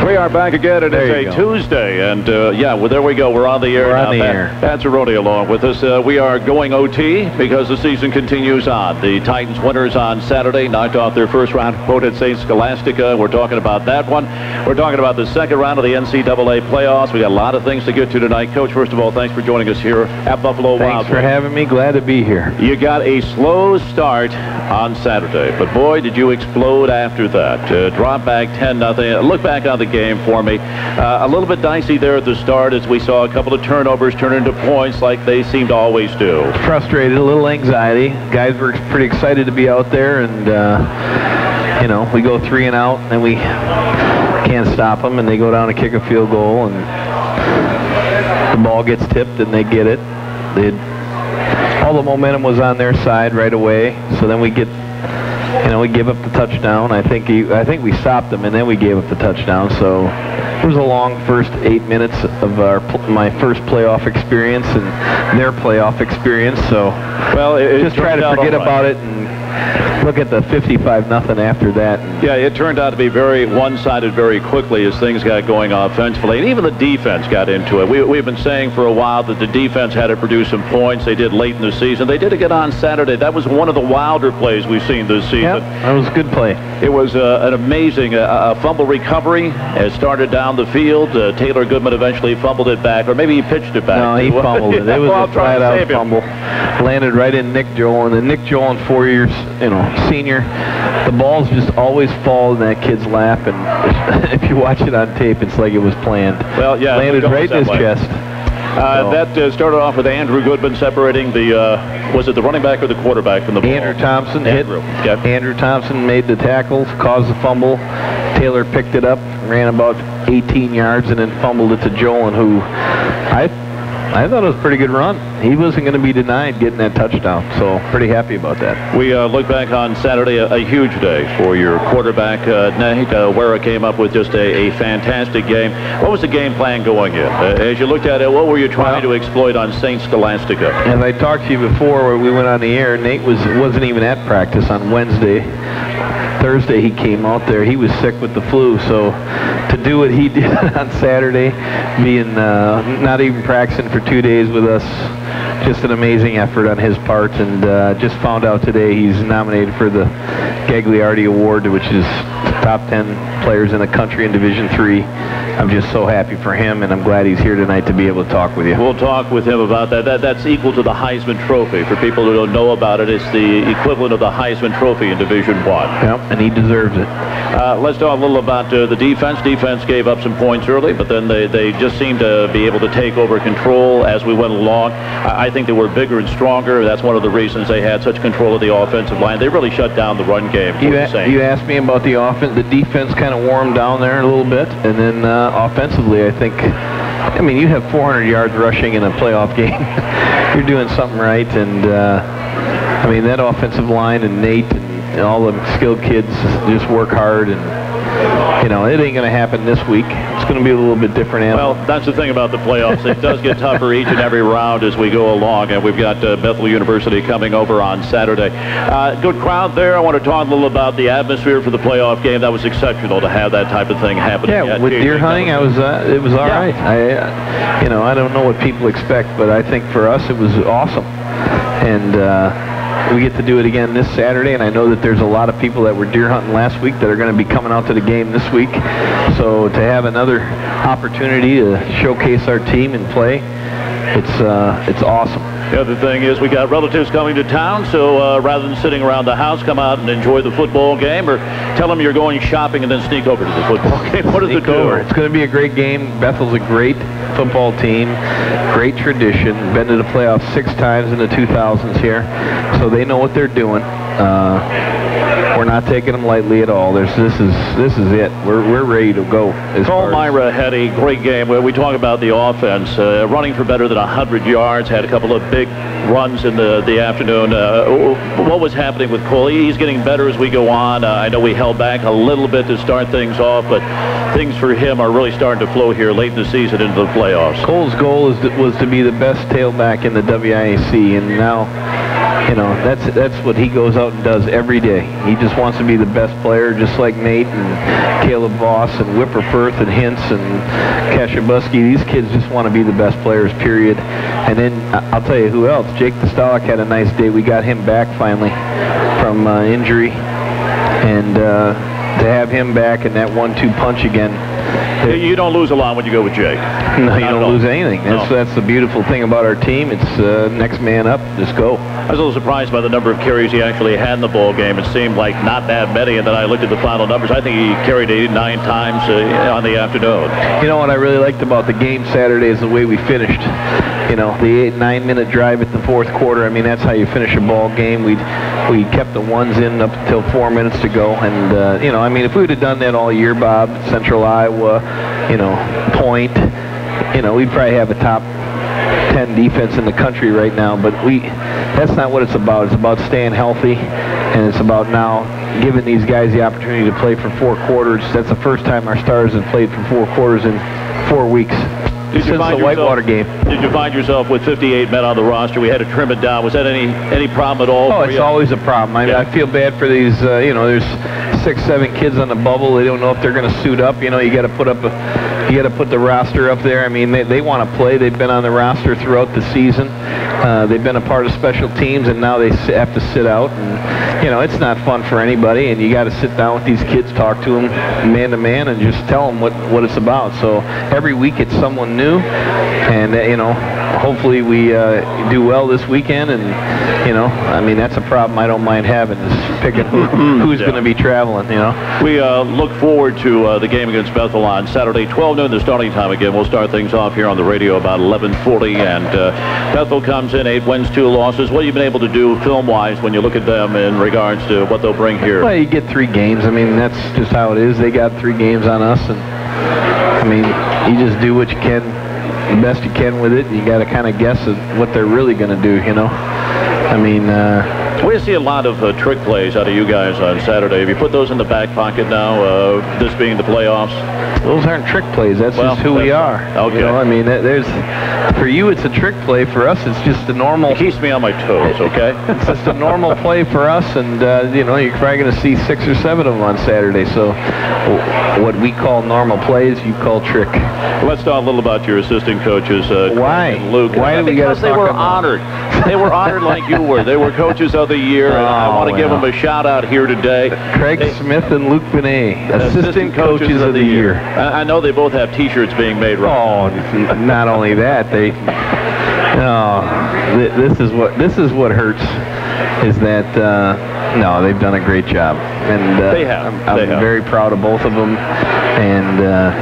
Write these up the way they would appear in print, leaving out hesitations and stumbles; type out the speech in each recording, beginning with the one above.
We are back again. It is a Tuesday, and yeah, well, there we go. We're on the air now. That's Rody along with us. We are going OT because the season continues on. The Titans winners on Saturday knocked off their first round opponent, St. Scholastica. We're talking about that one. We're talking about the second round of the NCAA playoffs. We got a lot of things to get to tonight. Coach, first of all, thanks for joining us here at Buffalo Wild. Thanks for having me. Glad to be here. You got a slow start on Saturday, but boy, did you explode after that. Drop back 10-0. Look back on the game for me. A little bit dicey there at the start as we saw a couple of turnovers turn into points like they seem to always do. Frustrated, a little anxiety. Guys were pretty excited to be out there, and you know, we go 3 and out, and then we can't stop them, and they go down to kick a field goal, and the ball gets tipped, and they get it. All the momentum was on their side right away, so then we get, you know, we give up the touchdown. I think we stopped them, and then we gave up the touchdown. So it was a long first 8 minutes of my first playoff experience and their playoff experience. So well, just try to forget about it and look at the 55-0 after that. Yeah, it turned out to be very one-sided very quickly as things got going offensively, and even the defense got into it. We've been saying for a while that the defense had to produce some points. They did late in the season. They did it again on Saturday. That was one of the wilder plays we've seen this season. Yep, that was a good play. It was an amazing fumble recovery. It started down the field. Taylor Goodman eventually fumbled it back, or maybe he pitched it back. No, he fumbled it. It was a flat-out fumble. Landed right in Nick Joel, and then Nick Joel in 4 years, you know, senior, the balls just always fall in that kid's lap, and if you watch it on tape, it's like it was planned. Well, yeah, landed right in his chest. That started off with Andrew Goodman separating the, was it the running back or the quarterback from the ball? Andrew Thompson hit. Yep. Andrew Thompson made the tackle, caused the fumble. Taylor picked it up, ran about 18 yards, and then fumbled it to Jolin, who I thought it was a pretty good run. He wasn't going to be denied getting that touchdown, so pretty happy about that. We look back on Saturday, a huge day for your quarterback, Nate. Wera came up with just a fantastic game. What was the game plan going in? As you looked at it, what were you trying to exploit on St. Scholastica? As I talked to you before where we went on the air, Nate wasn't even at practice on Wednesday. Thursday he came out there. He was sick with the flu, so to do what he did on Saturday, being not even practicing for 2 days with us, just an amazing effort on his part. And just found out today he's nominated for the Gagliardi Award, which is top 10 players in the country in Division III. I'm just so happy for him, and I'm glad he's here tonight to be able to talk with you. We'll talk with him about that. That's equal to the Heisman Trophy. For people who don't know about it, it's the equivalent of the Heisman Trophy in Division I. Yep, and he deserves it. Let's talk a little about the defense. Defense gave up some points early, but then they just seemed to be able to take over control as we went along. I think they were bigger and stronger. That's one of the reasons they had such control of the offensive line. They really shut down the run game. You asked me about the offense. The defense kind of wore them down there a little bit, and then offensively, I think, I mean, you have 400 yards rushing in a playoff game. You're doing something right, and I mean, that offensive line and Nate and all the skilled kids just work hard, and you know, it ain't going to happen this week. It's going to be a little bit different animal. Well, that's the thing about the playoffs. It does get tougher each and every round as we go along, and we've got Bethel University coming over on Saturday. Good crowd there. I want to talk a little about the atmosphere for the playoff game. That was exceptional to have that type of thing happen. Yeah, with deer hunting, it was all right. You know, I don't know what people expect, but I think for us it was awesome. And we get to do it again this Saturday, and I know that there's a lot of people that were deer hunting last week that are going to be coming out to the game this week. So to have another opportunity to showcase our team and play, it's awesome. The other thing is we got relatives coming to town, so rather than sitting around the house, come out and enjoy the football game, or tell them you're going shopping and then sneak over to the football game. What does it do? It's going to be a great game. Bethel's a great football team, great tradition. Been to the playoffs 6 times in the 2000s here, so they know what they're doing. We're not taking them lightly at all. This is it. We're ready to go. Cole Myra had a great game. We talk about the offense, running for better than 100 yards, had a couple of big runs in the afternoon. What was happening with Cole? He's getting better as we go on. I know we held back a little bit to start things off, but things for him are really starting to flow here late in the season into the playoffs. Cole's goal was to be the best tailback in the WIAC, and now you know, that's what he goes out and does every day. He just wants to be the best player, just like Nate and Caleb Voss and Whipper Firth and Hintz and Kashabuski. These kids just want to be the best players, period. And then I'll tell you who else. Jake Stefaniak had a nice day. We got him back finally from injury, and to have him back in that 1-2 punch again. You don't lose a lot when you go with Jake. No, you don't lose anything. That's the beautiful thing about our team. It's next man up, just go. I was a little surprised by the number of carries he actually had in the ball game. It seemed like not that many, and then I looked at the final numbers. I think he carried 89 times on the afternoon. You know what I really liked about the game Saturday is the way we finished. You know, the 8-9-minute drive at the fourth quarter. I mean, that's how you finish a ball game. We kept the ones in up until 4 minutes to go, and you know, I mean, if we would have done that all year, Bob, Central Iowa, you know, Point, you know, we'd probably have a top 10 defense in the country right now. But that's not what it's about. It's about staying healthy, and it's about now giving these guys the opportunity to play for 4 quarters. That's the first time our stars have played for 4 quarters in 4 weeks. Since the Whitewater game. Did you find yourself with 58 men on the roster? We had to trim it down. Was that any problem at all? Oh, it's always a problem. I feel bad for these, you know, there's 6-7 kids on the bubble. They don't know if they're going to suit up. You know, you got to put the roster up there. I mean, they want to play. They've been on the roster throughout the season. They've been a part of special teams, and now they have to sit out. And, you know, it's not fun for anybody, and you got to sit down with these kids, talk to them man to man, and just tell them what it's about. So every week it's someone new, and, you know, hopefully we do well this weekend. And, you know, I mean, that's a problem I don't mind having, is picking who's going to be traveling, you know. We look forward to the game against Bethel on Saturday, 12 noon, the starting time again. We'll start things off here on the radio about 11:40, and Bethel comes in 8 wins, 2 losses. What have you been able to do film-wise when you look at them in regards to what they'll bring here? Well, you get 3 games. I mean, that's just how it is. They got 3 games on us, and I mean, you just do what you can, the best you can with it. You got to kind of guess at what they're really going to do, you know. I mean, we see a lot of trick plays out of you guys on Saturday. Have you put those in the back pocket now, this being the playoffs? Those aren't trick plays. That's just who we are. Okay. You know, I mean, for you, it's a trick play. For us, it's just a normal. It keeps me on my toes, okay? It's just a normal play for us, and, you know, you're probably going to see 6 or 7 of them on Saturday. So what we call normal plays, you call trick. Well, let's talk a little about your assistant coaches, Why? And Luke. Why do we got to talk about? Because they were honored. They were honored like you were. They were coaches of the year, and I want to give them a shout-out here today. Craig Smith and Luke Benet, assistant coaches of the year. I know they both have T-shirts being made right now. Oh, not only that, this is what hurts, is that no, they've done a great job, and they have. I'm very proud of both of them, and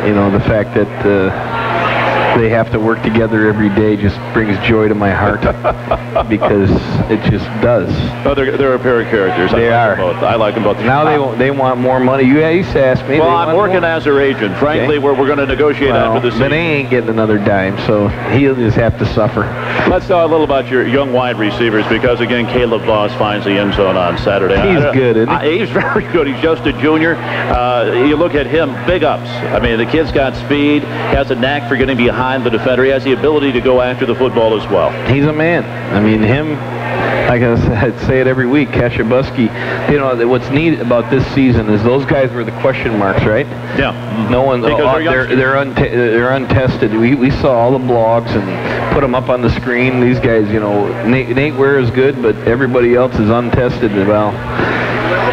you know, the fact that they have to work together every day just brings joy to my heart, because it just does. Oh, they're a pair of characters. They are. I like them both. Now they want more money. You used to ask me. Well, I'm working as their agent. Frankly, we're going to negotiate after the season. But he ain't getting another dime, so he'll just have to suffer. Let's talk a little about your young wide receivers, because, again, Caleb Voss finds the end zone on Saturday. He's good, isn't he? He's very good. He's just a junior. You look at him, big ups. I mean, the kid's got speed, has a knack for getting behind the defender. He has the ability to go after the football as well. He's a man. I mean, him, like I say it every week, Kashabuski, you know, what's neat about this season is those guys were the question marks, right? Yeah. No one, they're untested. We saw all the blogs and put them up on the screen. These guys, you know, Nate Ware is good, but everybody else is untested. Well,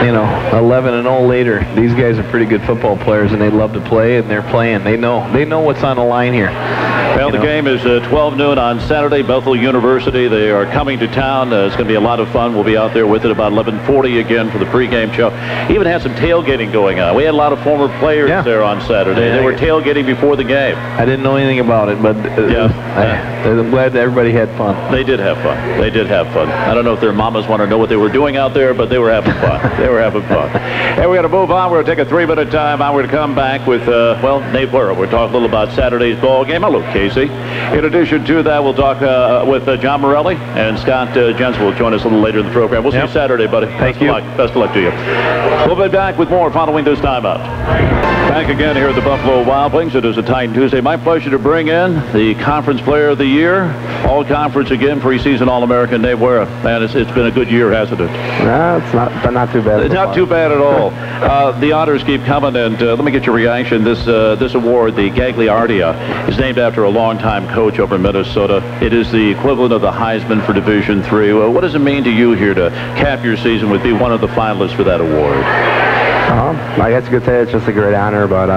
you know, 11-0 later, these guys are pretty good football players, and they love to play, and they're playing. They know what's on the line here. Well, the game is 12 noon on Saturday. Bethel University, they are coming to town. It's going to be a lot of fun. We'll be out there with it about 11:40 again for the pregame show. Even had some tailgating going on. We had a lot of former players there on Saturday. They were tailgating before the game. I didn't know anything about it, but I'm glad that everybody had fun. They did have fun. They did have fun. I don't know if their mamas want to know what they were doing out there, but they were having fun. They were having fun. And we're going to move on. We're going to take a 3-minute time. We're going to come back with, well, Nate Burrow. We're talking a little about Saturday's ball game. Hello, Casey. In addition to that, we'll talk with John Morelli, and Scott Jensen will join us a little later in the program. We'll see you Saturday, buddy. Thank you. Best of luck to you. We'll be back with more following this timeout. Back again here at the Buffalo Wild Wings. It is a Titan Tuesday. My pleasure to bring in the Conference Player of the Year, All-Conference again, preseason All-American Dave Wera. Man, it's been a good year, hasn't it? No, it's not too bad. It's not too bad at all. The honors keep coming, and let me get your reaction. This award, the Gagliardia, is named after a longtime coach over in Minnesota. It is the equivalent of the Heisman for Division III. What does it mean to you here to cap your season with being one of the finalists for that award? I guess you could say it's just a great honor, but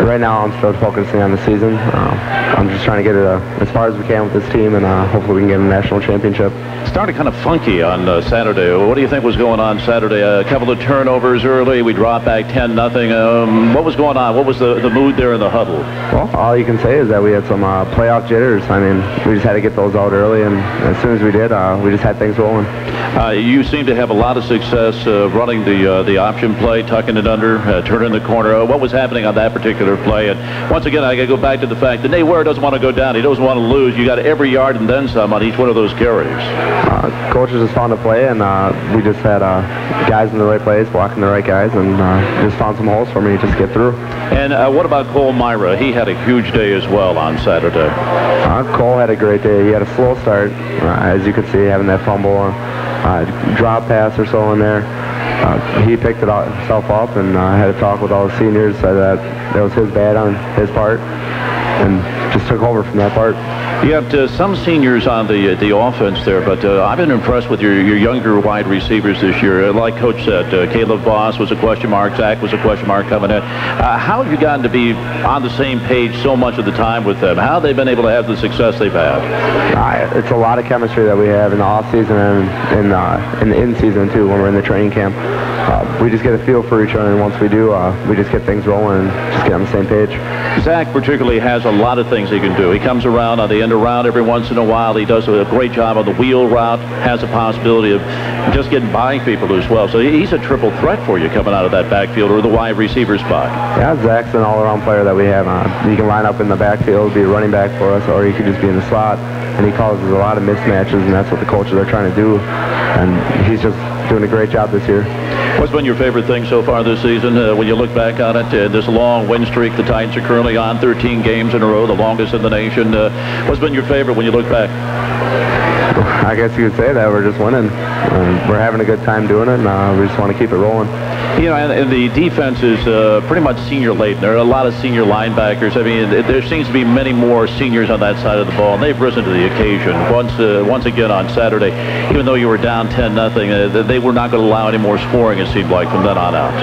right now I'm still focusing on the season. I'm just trying to get it as far as we can with this team, and hopefully we can get a national championship. It started kind of funky on Saturday. What do you think was going on Saturday? A couple of turnovers early. We dropped back 10-0. What was going on? What was the mood there in the huddle? Well, all you can say is that we had some playoff jitters. I mean, we just had to get those out early, and as soon as we did, we just had things rolling. You seem to have a lot of success running the option play, tucking it under, turning the corner. What was happening on that particular play? And once again, I got to go back to the fact that Nate Ware doesn't want to go down. He doesn't want to lose. You got every yard and then some on each one of those carries. Coaches just found a play, and we just had guys in the right place, blocking the right guys, and just found some holes for me to just get through. And what about Cole Myra? He had a huge day as well on Saturday. Cole had a great day. He had a slow start, as you could see, having that fumble, drop pass or so in there. He picked it himself up, and had a talk with all the seniors, said that was his bad on his part, and just took over from that part. You got some seniors on the offense there, but I've been impressed with your younger wide receivers this year. Like Coach said, Caleb Voss was a question mark. Zach was a question mark coming in. How have you gotten to be on the same page so much of the time with them? How have they been able to have the success they've had? It's a lot of chemistry that we have in the off season and in the in season too. When we're in the training camp, we just get a feel for each other, and once we do, we just get things rolling and just get on the same page. Zach particularly has a lot of things he can do. He comes around on the end around every once in a while. He does a great job on the wheel route, has a possibility of just getting by people as well. So he's a triple threat for you coming out of that backfield or the wide receiver spot. Yeah, Zach's an all-around player that we have. He can line up in the backfield, be a running back for us, or he could just be in the slot, and he causes a lot of mismatches, and that's what the coaches are trying to do, and he's just doing a great job this year. What's been your favorite thing so far this season when you look back on it? This long win streak the Titans are currently on, 13 games in a row, the longest in the nation. What's been your favorite when you look back? I guess you could say that we're just winning. We're having a good time doing it, and we just want to keep it rolling. You know, and the defense is pretty much senior-laden. There are a lot of senior linebackers. I mean, there seems to be many more seniors on that side of the ball, and they've risen to the occasion. Once again on Saturday, even though you were down 10-0, they were not going to allow any more scoring, it seemed like, from then on out.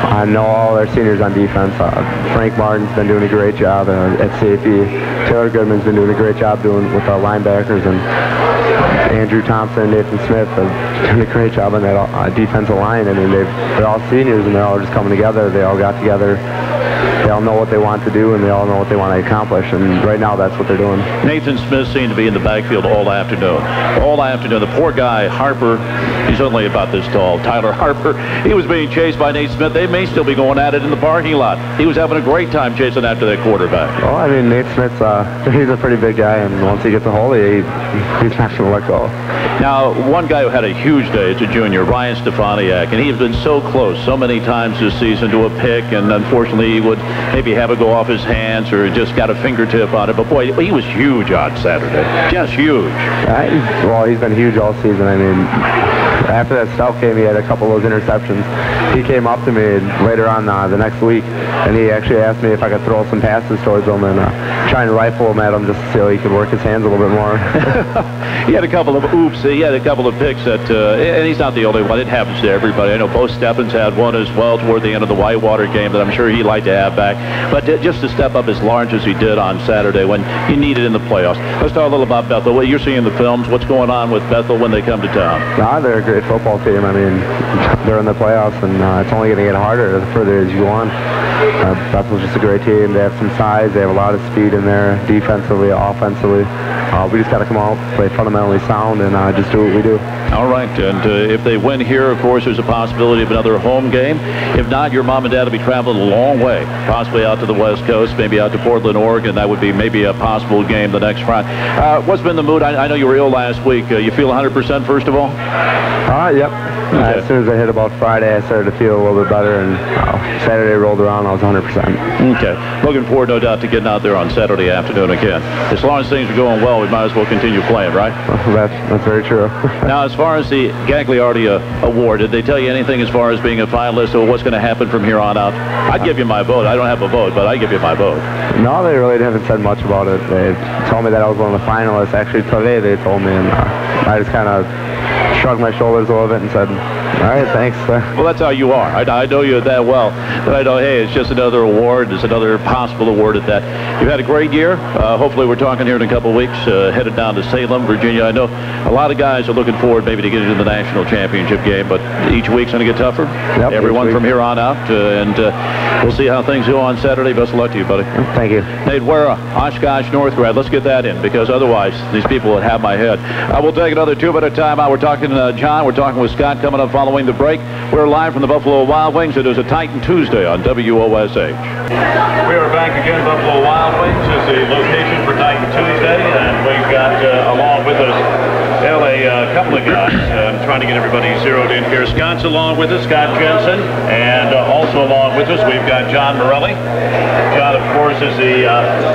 I know all our seniors on defense. Frank Martin's been doing a great job at safety. Taylor Goodman's been doing a great job with our linebackers, and Andrew Thompson and Nathan Smith have done a great job on that defensive line. I mean, they're all seniors, and they're all just coming together. They all got together. They all know what they want to do, and they all know what they want to accomplish, and right now that's what they're doing. Nathan Smith seemed to be in the backfield all afternoon. All afternoon. The poor guy, Harper, he's only about this tall, Tyler Harper, he was being chased by Nate Smith. They may still be going at it in the parking lot. He was having a great time chasing after that quarterback. Well, I mean, Nate Smith's he's a pretty big guy, and once he gets a hold, he's not going to let go. Now, one guy who had a huge day is a junior, Ryan Stefaniak, and he has been so close so many times this season to a pick, and unfortunately he would maybe have it go off his hands or just got a fingertip on it. But boy, he was huge on Saturday. Just huge. Well, he's been huge all season. I mean, after that stuff came, he had a couple of those interceptions. He came up to me later on the next week, and he actually asked me if I could throw some passes towards him and try and rifle him at him just to see how he could work his hands a little bit more. He had a couple of oops. He had a couple of picks that, and he's not the only one. It happens to everybody. I know Bo Stephens had one as well toward the end of the Whitewater game that I'm sure he'd like to have back. But just to step up as large as he did on Saturday when you need it in the playoffs. Let's talk a little about Bethel. What you're seeing in the films, what's going on with Bethel when they come to town? They're a great football team. I mean, they're in the playoffs, and it's only going to get harder the further as you go on. Bethel's just a great team. They have some size. They have a lot of speed in there, defensively, offensively. We just got to come out, play fundamentally sound, and just do what we do. All right, and if they win here, of course, there's a possibility of another home game. If not, your mom and dad will be traveling a long way, possibly out to the West Coast, maybe out to Portland, Oregon. That would be maybe a possible game the next Friday. What's been the mood? I know you were ill last week. You feel 100% first of all? Yep. As soon as I hit about Friday, I started to feel a little bit better, and Saturday rolled around, I was 100%. Okay. Looking forward, no doubt, to getting out there on Saturday afternoon again. As long as things are going well, we might as well continue playing, right? That's very true. Now, as far as the Gagliardi Award, did they tell you anything as far as being a finalist or what's going to happen from here on out? I'd give you my vote. I don't have a vote, but I'd give you my vote. No, they really haven't said much about it. They told me that I was one of the finalists. Actually, today they told me, and I just kind of shrugged my shoulders a little bit and said, all right, thanks. Well, that's how you are. I know you that well. That I know, hey, it's just another award. It's another possible award at that. You've had a great year. Hopefully we're talking here in a couple of weeks, headed down to Salem, Virginia. I know a lot of guys are looking forward maybe to getting to the national championship game, but each week's going to get tougher. Yep, everyone from here on out, and we'll see how things go on Saturday. Best of luck to you, buddy. Thank you. Nate Wera, Oshkosh North grad. Let's get that in, because otherwise these people would have my head. We'll take another 2-minute timeout. We're talking to John. We're talking with Scott coming up following the break. We're live from the Buffalo Wild Wings. It is a Titan Tuesday on WOSH. We are back again. Buffalo Wild Wings is the location for Titan Tuesday, and we've got along with us a couple of guys. I'm trying to get everybody zeroed in here. Scott's along with us, Scott Jensen, and also along with us we've got John Morelli. John, of course, is the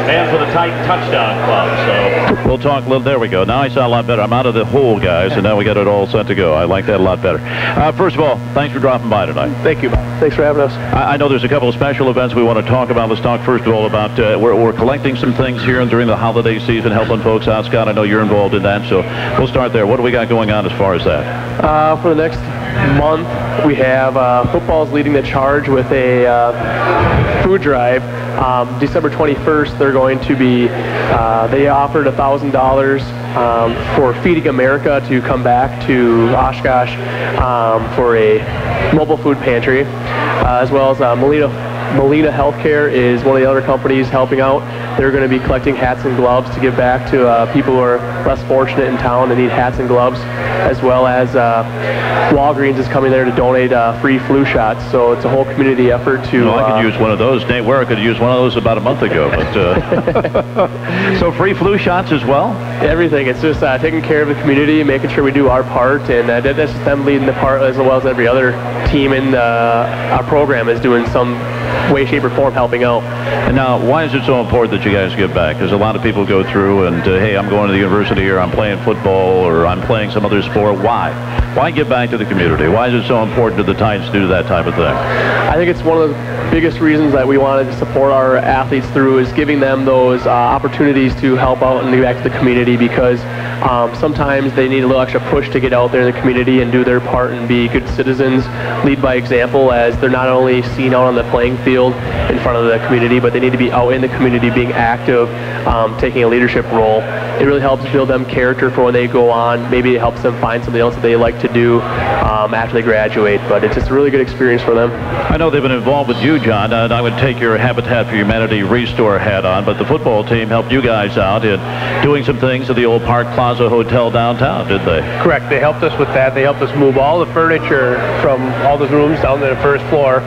man for the Titan Touchdown Club. So we'll talk a little. There we go. Now I sound a lot better. I'm out of the hole, guys, and now we got it all set to go. I like that a lot better. First of all, thanks for dropping by tonight. Thank you. Thanks for having us. I know there's a couple of special events we want to talk about. Let's talk first of all about we're collecting some things here during the holiday season, helping folks out. Scott, I know you're involved in that, so we'll start there. What do we got going on as far as that? For the next month, we have football's leading the charge with a food drive. December 21st, they're going to be, they offered $1,000 for Feeding America to come back to Oshkosh for a mobile food pantry, as well as Molina Healthcare is one of the other companies helping out. They're going to be collecting hats and gloves to give back to people who are less fortunate in town and need hats and gloves, as well as Walgreens is coming there to donate free flu shots. So it's a whole community effort to... Well, I could use one of those. Nate Wera could use one of those about a month ago. But so free flu shots as well? Everything. It's just taking care of the community, making sure we do our part, and that's just them leading the part as well as every other team in our program is doing some way, shape, or form helping out. And now, why is it so important that you guys give back? Because a lot of people go through and, hey, I'm going to the university, or I'm playing football, or I'm playing some other sport. Why? Why give back to the community? Why is it so important to the Titans to do that type of thing? I think it's one of the biggest reasons that we wanted to support our athletes through is giving them those opportunities to help out and give back to the community, because sometimes they need a little extra push to get out there in the community and do their part and be good citizens, lead by example, as they're not only seen out on the playing field in front of the community, but they need to be out in the community being active, taking a leadership role. It really helps build them character for when they go on. Maybe it helps them find something else that they like to do after they graduate, but it's just a really good experience for them. I know they've been involved with you, John, and I would take your Habitat for Humanity Restore hat on, but the football team helped you guys out in doing some things at the old Park Plaza Hotel downtown, did they? Correct. They helped us with that. They helped us move all the furniture from all the rooms down to the first floor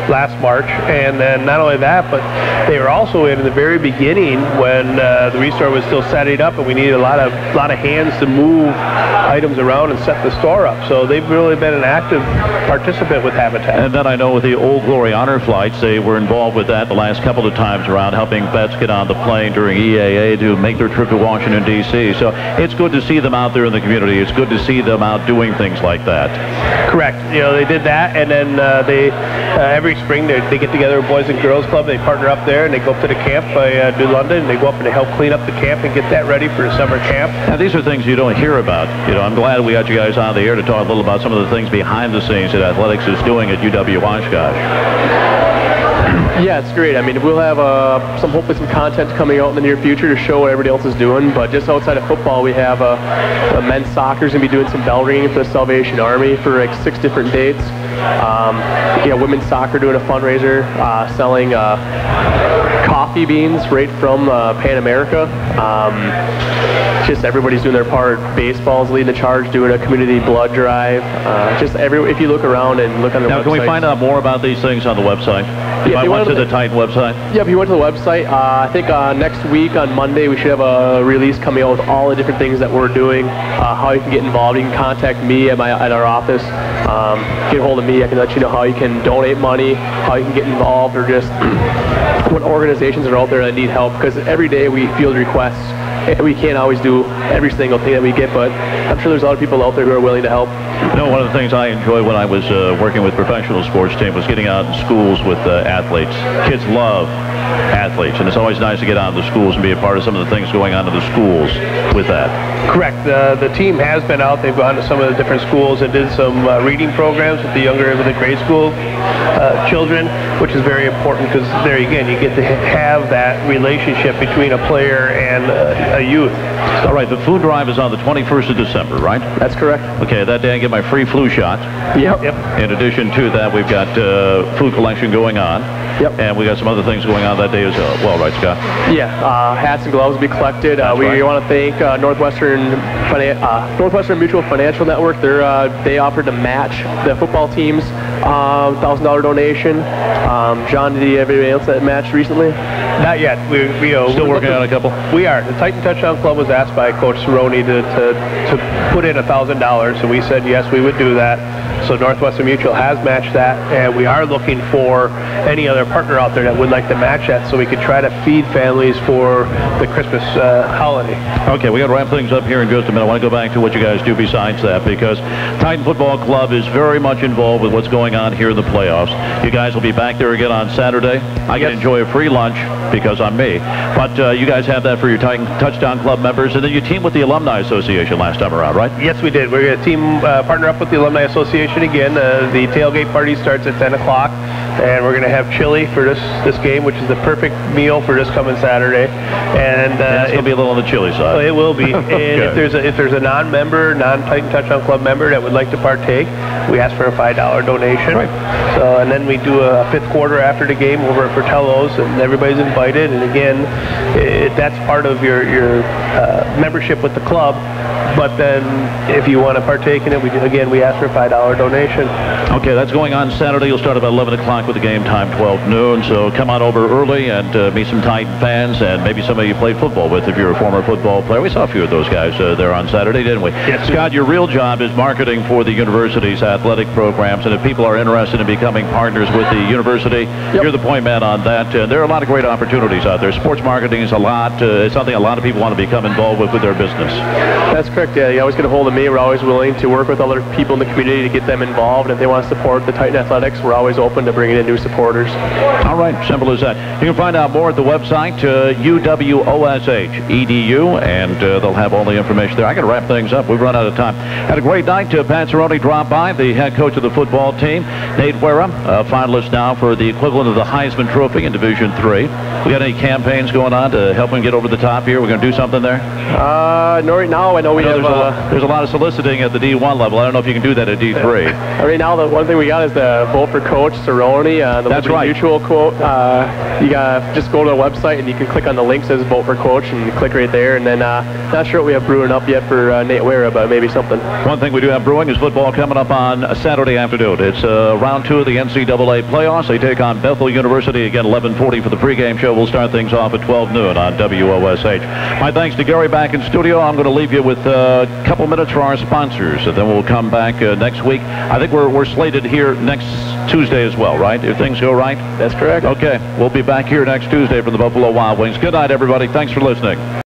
last March, and then not only that, but they were also in the very beginning when the Restore was still setting up, and we needed a lot of hands to move items around and set the store up. So they've really been an active participant with Habitat. And then I know with the Old Glory Honor Flights, they were involved with that the last couple of times around, helping vets get on the plane during EAA to make their trip to Washington, D.C. So it's good to see them out there in the community. It's good to see them out doing things like that. Correct. You know, they did that, and then they every spring they get together with Boys and Girls Club. They partner up there, and they go up to the camp by New London, and they go up and they help clean up the camp and get that ready for the summer camp. Now, these are things you don't hear about. You know, I'm glad we got you guys on the air to talk a little about some of the things behind the scenes that athletics is doing at UW-Oshkosh. Yeah, it's great. I mean, we'll have hopefully some content coming out in the near future to show what everybody else is doing. But just outside of football, we have men's soccer's going to be doing some bell ringing for the Salvation Army for like 6 different dates. Women's soccer doing a fundraiser, selling coffee beans right from Pan America. just everybody's doing their part. Baseball's leading the charge, doing a community blood drive. If you look around and look on the website. Now, can we find out more about these things on the website? If I went to the Titan website? Yeah, if you went to the website, I think next week on Monday we should have a release coming out with all the different things that we're doing, how you can get involved. You can contact me at our office, get a hold of me. I can let you know how you can donate money, how you can get involved, or just what organizations are out there that need help, because every day we field requests. We can't always do every single thing that we get, but I'm sure there's a lot of people out there who are willing to help. You know, one of the things I enjoyed when I was working with professional sports team was getting out in schools with athletes. Kids love athletes, and it's always nice to get out in the schools and be a part of some of the things going on in the schools with that. Correct. The team has been out. They've gone to some of the different schools and did some reading programs with the grade school children, which is very important, because there again, you get to have that relationship between a player and a youth. All right, the food drive is on the 21st of December, right? That's correct. Okay, that day I get my free flu shot. Yep. In addition to that, we've got food collection going on. Yep. And we got some other things going on that day as well, right, Scott? Yeah, hats and gloves will be collected. We want to thank Northwestern Mutual Financial Network. They offered to match the football team's $1,000 donation. John, did you have anybody else that matched recently? Not yet. We're still working on a couple. We are. The Titan Touchdown Club was asked by Coach Cerrone to put in $1,000, and we said yes, we would do that. So Northwestern Mutual has matched that, and we are looking for any other partner out there that would like to match that, so we could try to feed families for the Christmas holiday. Okay, we got to wrap things up here in just a minute. I want to go back to what you guys do besides that, because Titan Football Club is very much involved with what's going on here in the playoffs. You guys will be back there again on Saturday. I can enjoy a free lunch because I'm me, but you guys have that for your Titan Touchdown Club members, and then you teamed with the Alumni Association last time around, right? Yes, we did. We're going to team partner up with the Alumni Association again. The tailgate party starts at 10 o'clock, and we're going to have chili for this game, which is the perfect meal for this coming Saturday. And it's going to be a little on the chili side. It will be. And okay. if there's a non-member, non-Titan Touchdown Club member that would like to partake, we ask for a $5 donation. Right. So, and then we do a fifth quarter after the game over at Portello's, and everybody's invited. And again, that's part of your membership with the club. But then, if you want to partake in it, we ask for a $5 donation. Okay, that's going on Saturday. You'll start about 11 o'clock with the game time, 12 noon. So come on over early and meet some Titan fans, and maybe somebody you played football with if you're a former football player. We saw a few of those guys there on Saturday, didn't we? Yes. Scott, your real job is marketing for the university's athletic programs, and if people are interested in becoming partners with the university, you're the point man on that. There are a lot of great opportunities out there. Sports marketing is it's something a lot of people want to become involved with their business. That's correct. Yeah, you always get a hold of me. We're always willing to work with other people in the community to get them involved. If they want to support the Titan Athletics, we're always open to bringing in new supporters. All right, simple as that. You can find out more at the website, UW-Oshkosh, EDU, and they'll have all the information there. I got to wrap things up. We've run out of time. Had a great night. Pat Cerrone dropped by, the head coach of the football team. Nate Wareham, finalist now for the equivalent of the Heisman Trophy in Division III. We got any campaigns going on to help him get over the top here? We're going to do something there? No, right now I know we have... There's a lot of soliciting at the D1 level. I don't know if you can do that at D3. Right now, the one thing we got is the vote for Coach Cerrone. That's right. Mutual quote. You got just go to the website and you can click on the link that says vote for Coach, and you click right there. And then not sure what we have brewing up yet for Nate Wareham, but maybe something. One thing we do have brewing is football coming up on a Saturday afternoon. It's round 2 of the NCAA playoffs. They take on Bethel University again, 11:40 for the pregame show. We'll start things off at 12 noon on WOSH. My thanks to Gary back in studio. I'm going to leave you with a couple minutes for our sponsors, and then we'll come back next week. I think we're slated here next Tuesday as well, right? If things go right? That's correct. Okay, we'll be back here next Tuesday from the Buffalo Wild Wings. Good night, everybody. Thanks for listening.